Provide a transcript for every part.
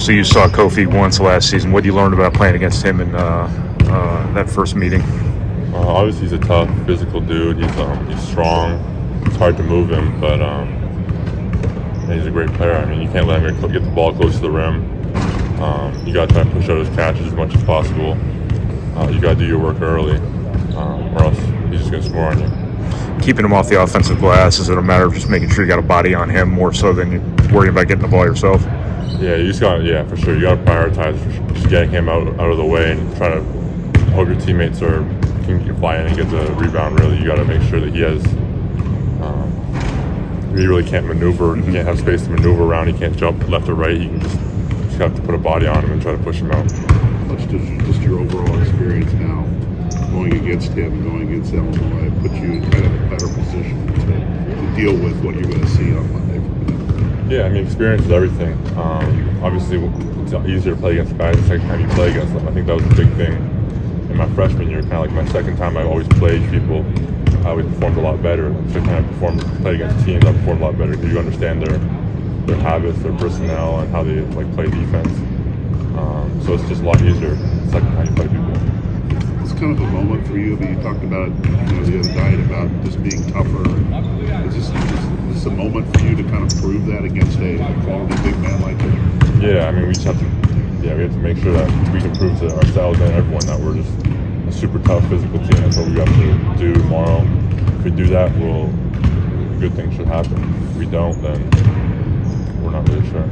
So you saw Kofi once last season. What did you learn about playing against him in that first meeting? Obviously, he's a tough, physical dude. He's strong. It's hard to move him, but he's a great player. I mean, you can't let him get the ball close to the rim. You got to try and push out his catches as much as possible. You got to do your work early, or else he's just going to score on you. Keeping him off the offensive glass, is it a matter of just making sure you got a body on him more so than you worry about getting the ball yourself? Yeah, for sure. You got to prioritize just getting him out of the way and try to hope your teammates can fly in and get the rebound. Really, you got to make sure that he has. He really can't maneuver. He can't have space to maneuver around. He can't jump left or right. He can just have to put a body on him and try to push him out. What's just your overall experience now, going against him and going against Illinois, put you in kind of a better position to deal with what you're going to see on Monday from him? Yeah, I mean, experience is everything. Obviously, it's easier to play against guys the second time you play against them. I think that was a big thing in my freshman year. Kind of like my second time, I always played people. I always performed a lot better. The second time I played against teams, I performed a lot better because you understand their habits, their personnel, and how they play defense. So it's just a lot easier the second time you play people. It's kind of a moment for you. I mean, you talked about the other night about just being tougher. Is this a moment for you to kind of prove that against a quality big man like him? Yeah, I mean, we have to make sure that we can prove to ourselves and everyone that we're just a super tough physical team. That's what we have to do tomorrow. If we do that, good things should happen. If we don't, then we're not really sure.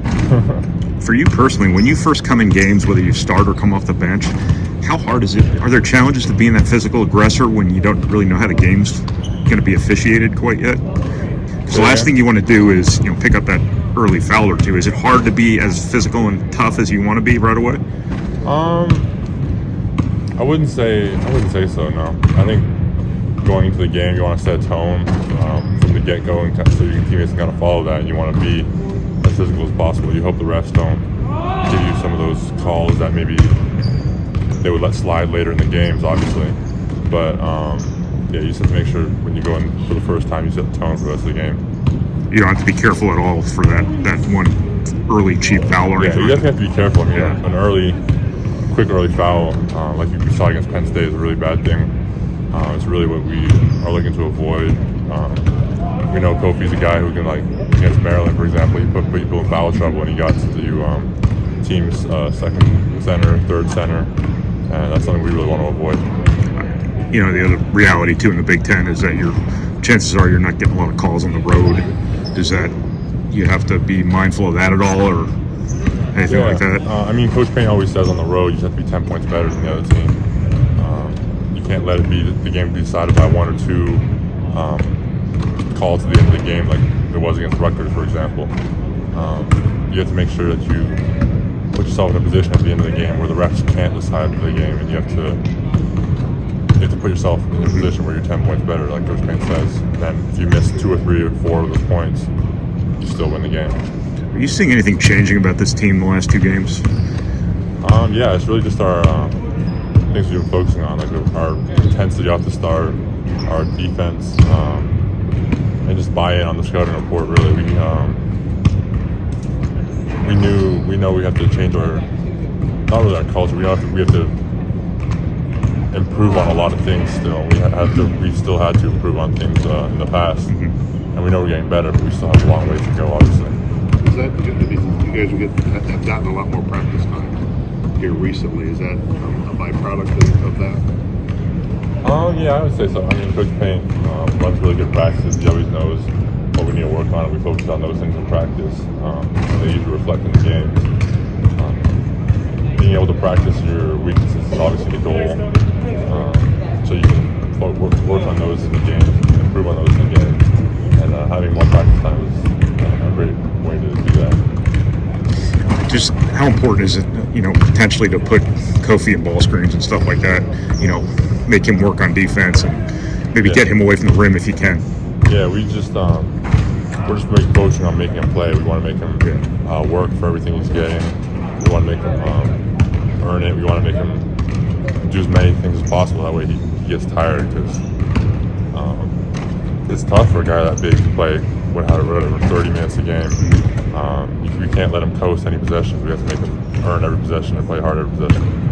For you personally, when you first come in games, whether you start or come off the bench, how hard is it? Are there challenges to being that physical aggressor when you don't really know how the game's going to be officiated quite yet? Because the last thing you want to do is pick up that early foul or two. Is it hard to be as physical and tough as you want to be right away? I wouldn't say so. No, I think going into the game, you want to set a tone from the get-go, and so your teammates can kind of follow that. And you want to be as physical as possible. You hope the refs don't give you some of those calls that maybe they would let slide later in the games, obviously. But you just have to make sure when you go in for the first time, you set the tone for the rest of the game. You don't have to be careful at all for that one early cheap foul or anything. You definitely have to be careful. I mean, quick early foul, like we saw against Penn State, is a really bad thing. It's really what we are looking to avoid. We know Kofi's a guy who can, against Maryland, for example, he put people in foul trouble when he got to the team's second center, third center, and that's something we really want to avoid. The other reality, too, in the Big Ten is that your chances are you're not getting a lot of calls on the road. Does that, you have to be mindful of that at all, or anything like that? I mean, Coach Payne always says on the road you just have to be 10 points better than the other team. You can't let it be the game be decided by one or two calls at the end of the game, like it was against Rutgers, for example. You have to make sure that you put yourself in a position at the end of the game where the refs can't decide the game, and you have to put yourself in a position where you're 10 points better, like Coach Payne says. And then if you miss 2 or 3 or 4 of those points, you still win the game. Are you seeing anything changing about this team the last 2 games? Yeah, it's really just our things we've been focusing on, like our intensity off the start, our defense, and just buy-in on the scouting report. Really, we know we have to change not really our culture. We have to improve on a lot of things still. We still had to improve on things in the past, and we know we're getting better, but we still have a long way to go, obviously. Is that, you guys have gotten a lot more practice time here recently. Is that a byproduct of that? Yeah, I would say so. I mean, Coach Payne runs really good practices. He always knows what we need to work on, and we focus on those things in practice, and they usually reflect in the game. Being able to practice your weaknesses is obviously the goal, so you can work on those in the game, improve on those in the game, and having more practice time is a great way to do that. Just how important is it, potentially to put Kofi in ball screens and stuff like that, make him work on defense and maybe get him away from the rim if you can? Yeah, we're just focusing on making him play. We want to make him work for everything he's getting. We want to make him earn it. We want to make him do as many things as possible. That way he gets tired, because it's tough for a guy that big to play whatever 30 minutes a game. We can't let them coast any possessions. We have to make them earn every possession and play hard every possession.